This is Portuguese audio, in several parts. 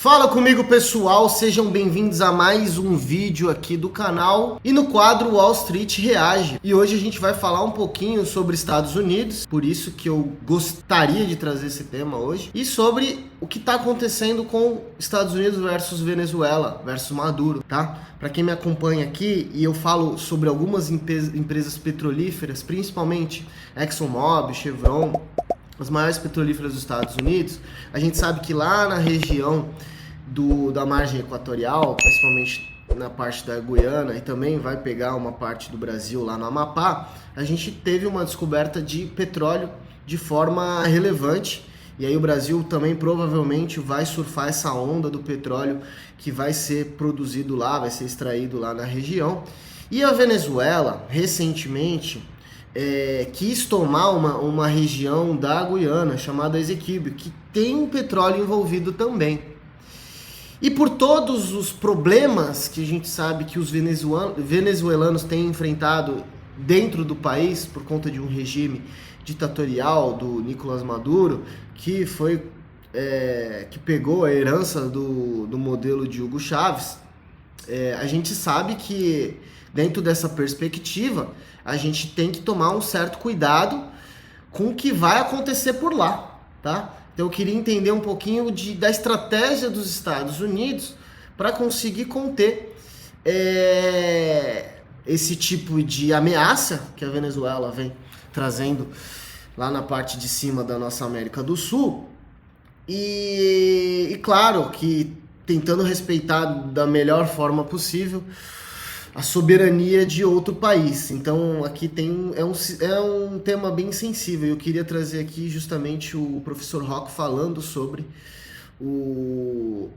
Fala comigo, pessoal, sejam bem-vindos a mais um vídeo aqui do canal e no quadro Wall Street Reage. E hoje a gente vai falar um pouquinho sobre Estados Unidos, por isso que eu gostaria de trazer esse tema hoje, e sobre o que está acontecendo com Estados Unidos versus Venezuela, versus Maduro, tá? Para quem me acompanha aqui, e eu falo sobre algumas empresas petrolíferas, principalmente ExxonMobil, Chevron, as maiores petrolíferas dos Estados Unidos, a gente sabe que lá na região da margem equatorial, principalmente na parte da Guiana, e também vai pegar uma parte do Brasil lá no Amapá, a gente teve uma descoberta de petróleo de forma relevante, e aí o Brasil também provavelmente vai surfar essa onda do petróleo que vai ser produzido lá, vai ser extraído lá na região. E a Venezuela, recentemente, quis tomar uma região da Guiana chamada Esequibo, que tem petróleo envolvido também. E por todos os problemas que a gente sabe que os venezuelanos têm enfrentado dentro do país, por conta de um regime ditatorial do Nicolás Maduro, que pegou a herança do modelo de Hugo Chávez, a gente sabe que dentro dessa perspectiva a gente tem que tomar um certo cuidado com o que vai acontecer por lá, tá? Então eu queria entender um pouquinho da estratégia dos Estados Unidos para conseguir conter esse tipo de ameaça que a Venezuela vem trazendo lá na parte de cima da nossa América do Sul. E claro que tentando respeitar da melhor forma possível a soberania de outro país. Então aqui é um tema bem sensível. Eu queria trazer aqui justamente o professor Rock falando sobre o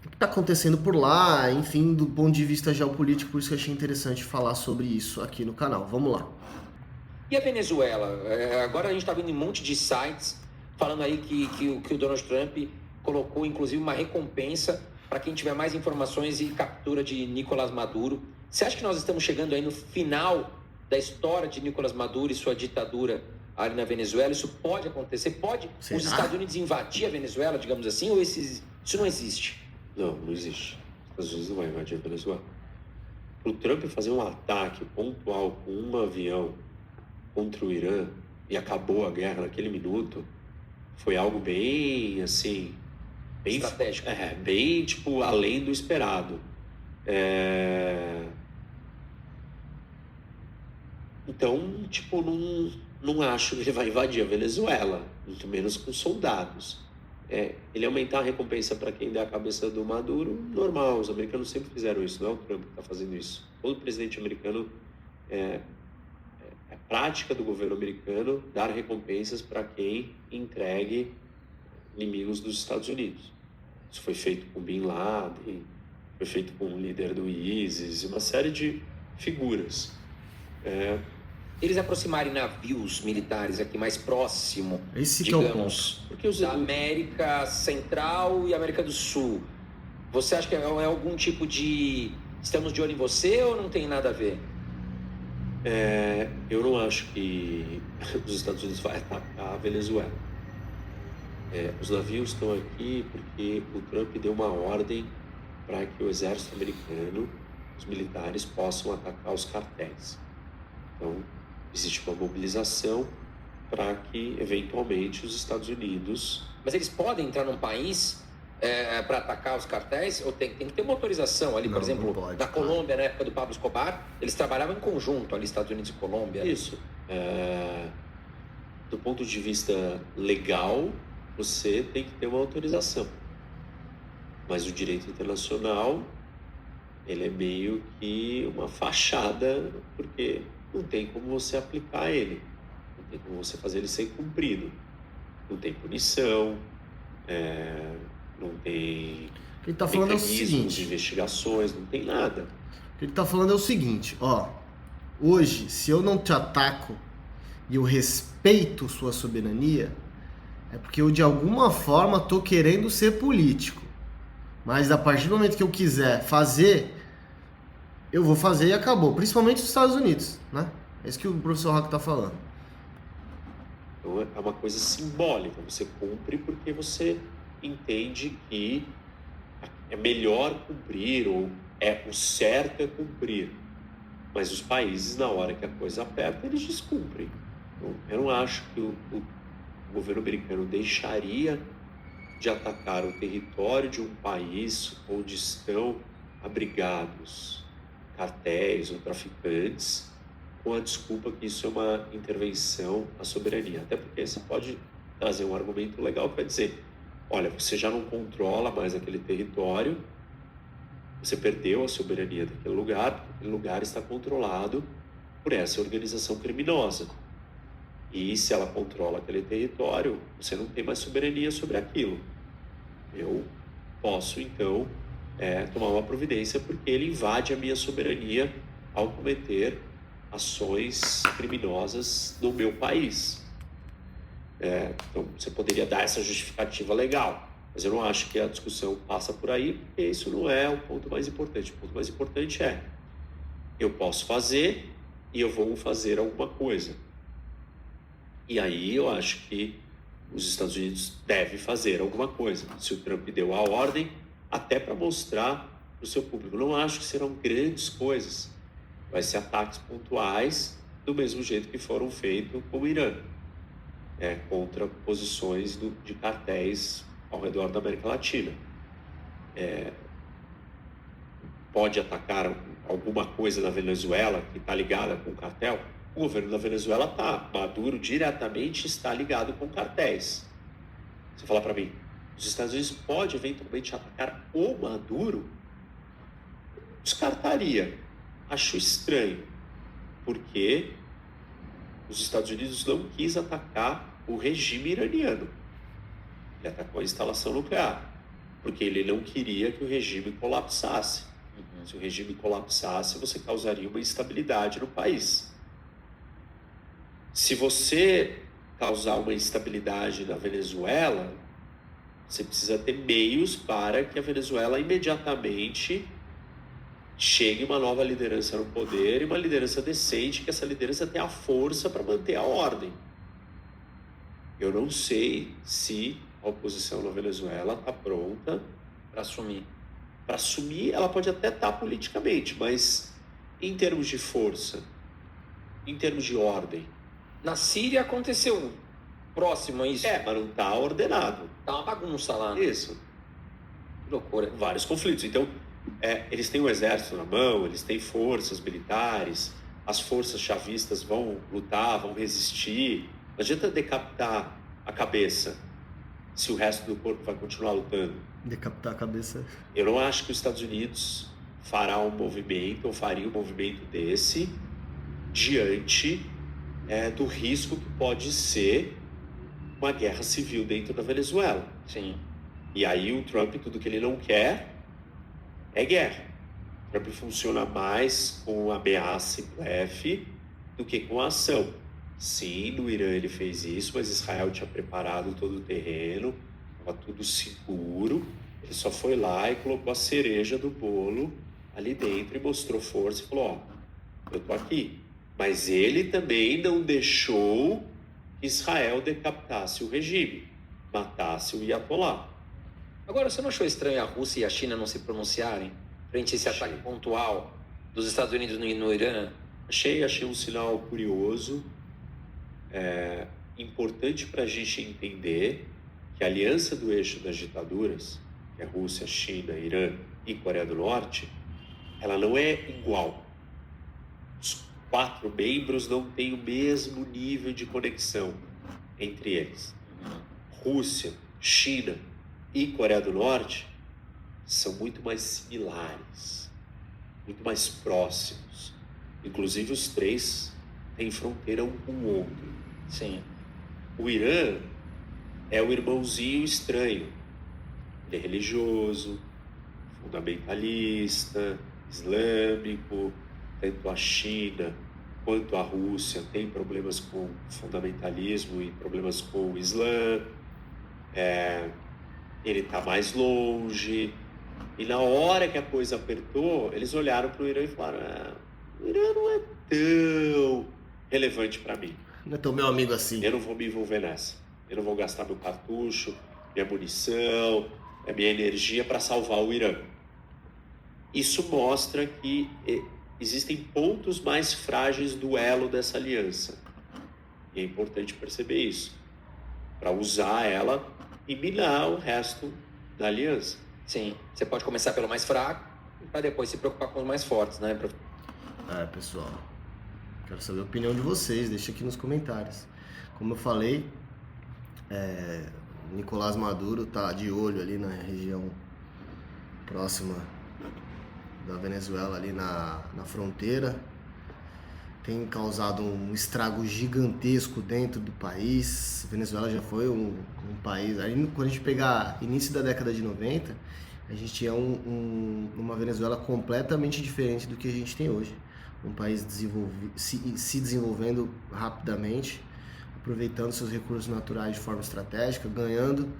que está acontecendo por lá, enfim, do ponto de vista geopolítico, por isso que eu achei interessante falar sobre isso aqui no canal. Vamos lá. E a Venezuela? Agora a gente está vendo um monte de sites falando aí que o Donald Trump colocou, inclusive, uma recompensa para quem tiver mais informações e captura de Nicolás Maduro. Você acha que nós estamos chegando aí no final da história de Nicolás Maduro e sua ditadura ali na Venezuela? Isso pode acontecer? Pode os Estados Unidos invadir a Venezuela, digamos assim, ou isso não existe? Não existe. Os Estados Unidos não vai invadir a Venezuela. Para o Trump fazer um ataque pontual com um avião contra o Irã e acabou a guerra naquele minuto, foi algo bem, assim, bem estratégico. Bem, tipo, além do esperado. Então, tipo, não acho que ele vai invadir a Venezuela, muito menos com soldados. Ele aumentar a recompensa para quem der a cabeça do Maduro, normal, os americanos sempre fizeram isso, não é o Trump que está fazendo isso. Todo presidente americano, é prática do governo americano dar recompensas para quem entregue inimigos dos Estados Unidos. Isso foi feito com Bin Laden, foi feito com o líder do ISIS, uma série de figuras. Eles aproximarem navios militares aqui mais próximo, Esse digamos, que é o ponto. Porque da América Central e América do Sul, você acha que é algum tipo de estamos de olho em você ou não tem nada a ver? Eu não acho que os Estados Unidos vai atacar a Venezuela. Os navios estão aqui porque o Trump deu uma ordem para que o exército americano, os militares, possam atacar os cartéis. Então, existe uma mobilização para que, eventualmente, os Estados Unidos... Mas eles podem entrar num país para atacar os cartéis? Ou tem que ter uma autorização ali, por exemplo, pode, na Colômbia, na época do Pablo Escobar, eles trabalhavam em conjunto ali, Estados Unidos e Colômbia. Isso. Do ponto de vista legal, você tem que ter uma autorização. Mas o direito internacional, ele é meio que uma fachada, porque não tem como você aplicar ele. Não tem como você fazer ele ser cumprido. Não tem punição, não tem Ele tá falando mecanismos de investigações, não tem nada. O que ele tá falando é o seguinte, ó. Hoje, se eu não te ataco e eu respeito sua soberania, é porque eu de alguma forma tô querendo ser político. Mas a partir do momento que eu quiser fazer, eu vou fazer e acabou. Principalmente os Estados Unidos, né? É isso que o professor Rock tá falando. Então é uma coisa simbólica. Você cumpre porque você entende que é melhor cumprir, ou o certo é cumprir. Mas os países, na hora que a coisa aperta, eles descumprem. Então, eu não acho que o governo americano deixaria de atacar o território de um país onde estão abrigados cartéis ou traficantes, com a desculpa que isso é uma intervenção à soberania. Até porque você pode trazer um argumento legal que vai dizer: olha, você já não controla mais aquele território, você perdeu a soberania daquele lugar, porque aquele lugar está controlado por essa organização criminosa. E se ela controla aquele território, você não tem mais soberania sobre aquilo. Eu posso, então, tomar uma providência porque ele invade a minha soberania ao cometer ações criminosas no meu país. Então, você poderia dar essa justificativa legal, mas eu não acho que a discussão passa por aí, porque isso não é o ponto mais importante. O ponto mais importante é: eu posso fazer e eu vou fazer alguma coisa. E aí eu acho que os Estados Unidos devem fazer alguma coisa. Se o Trump deu a ordem, até para mostrar para o seu público. Eu não acho que serão grandes coisas. Vai ser ataques pontuais, do mesmo jeito que foram feitos com o Irã, contra posições de cartéis ao redor da América Latina. Pode atacar alguma coisa na Venezuela que está ligada com o cartel? O governo da Venezuela está. Maduro diretamente está ligado com cartéis. Você fala para mim, os Estados Unidos pode eventualmente atacar o Maduro? Descartaria. Acho estranho, porque os Estados Unidos não quis atacar o regime iraniano. Ele atacou a instalação nuclear, porque ele não queria que o regime colapsasse. Se o regime colapsasse, você causaria uma instabilidade no país. Se você causar uma instabilidade na Venezuela, você precisa ter meios para que a Venezuela imediatamente chegue uma nova liderança no poder, e uma liderança decente, que essa liderança tenha a força para manter a ordem. Eu não sei se a oposição na Venezuela está pronta para assumir. Para assumir, ela pode até estar politicamente, mas em termos de força, em termos de ordem. Na Síria aconteceu próximo a isso. Mas não está ordenado. Tá uma bagunça lá. Né? Isso. Que loucura. Vários conflitos. Então, eles têm o exército na mão, eles têm forças militares, as forças chavistas vão lutar, vão resistir. Não adianta decapitar a cabeça se o resto do corpo vai continuar lutando. Decapitar a cabeça. Eu não acho que os Estados Unidos fará um movimento, ou faria um movimento desse, diante do risco que pode ser uma guerra civil dentro da Venezuela. Sim. E aí o Trump, tudo que ele não quer é guerra. O Trump funciona mais com ameaça e blefe do que com ação. Sim, no Irã ele fez isso, mas Israel tinha preparado todo o terreno, estava tudo seguro. Ele só foi lá e colocou a cereja do bolo ali dentro e mostrou força e falou: eu tô aqui. Mas ele também não deixou que Israel decapitasse o regime, matasse o Iatolá. Agora, você não achou estranho a Rússia e a China não se pronunciarem frente a esse ataque pontual dos Estados Unidos no Irã? Achei um sinal curioso, importante para a gente entender que a aliança do eixo das ditaduras, que é Rússia, China, Irã e Coreia do Norte, ela não é igual. Os 4 membros não têm o mesmo nível de conexão entre eles. Rússia, China e Coreia do Norte são muito mais similares, muito mais próximos. Inclusive os 3 têm fronteira um com o outro. Sim. O Irã é o irmãozinho estranho. Ele é religioso, fundamentalista, islâmico. Tanto a China quanto a Rússia têm problemas com fundamentalismo e problemas com o Islã. Ele está mais longe. E na hora que a coisa apertou, eles olharam para o Irã e falaram: o Irã não é tão relevante para mim. Não é tão meu amigo assim. Eu não vou me envolver nessa. Eu não vou gastar meu cartucho. minha munição, a minha energia para salvar o Irã. Isso mostra que existem pontos mais frágeis do elo dessa aliança. E é importante perceber isso, para usar ela e minar o resto da aliança. Sim, você pode começar pelo mais fraco para depois se preocupar com os mais fortes, né? Pessoal, quero saber a opinião de vocês, deixa aqui nos comentários. Como eu falei, Nicolás Maduro tá de olho ali na região próxima da Venezuela, ali na fronteira. Tem causado um estrago gigantesco dentro do país. A Venezuela já foi um país... Aí, quando a gente pegar início da década de 90, a gente tinha uma Venezuela completamente diferente do que a gente tem hoje. Um país se desenvolvendo rapidamente, aproveitando seus recursos naturais de forma estratégica, ganhando,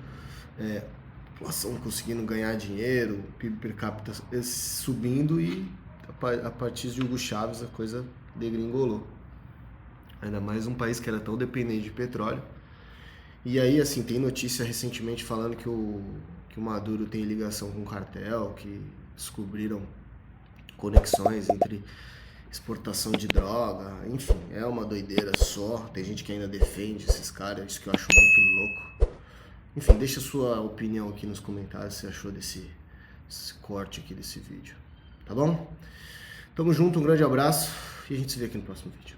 população conseguindo ganhar dinheiro, o PIB per capita subindo, e a partir de Hugo Chávez a coisa degringolou. Ainda mais um país que era tão dependente de petróleo. E aí, assim, tem notícia recentemente falando que o Maduro tem ligação com o cartel, que descobriram conexões entre exportação de droga, enfim, é uma doideira só. Tem gente que ainda defende esses caras, isso que eu acho muito louco. Enfim, deixa a sua opinião aqui nos comentários, se você achou desse corte aqui desse vídeo, tá bom? Tamo junto, um grande abraço e a gente se vê aqui no próximo vídeo.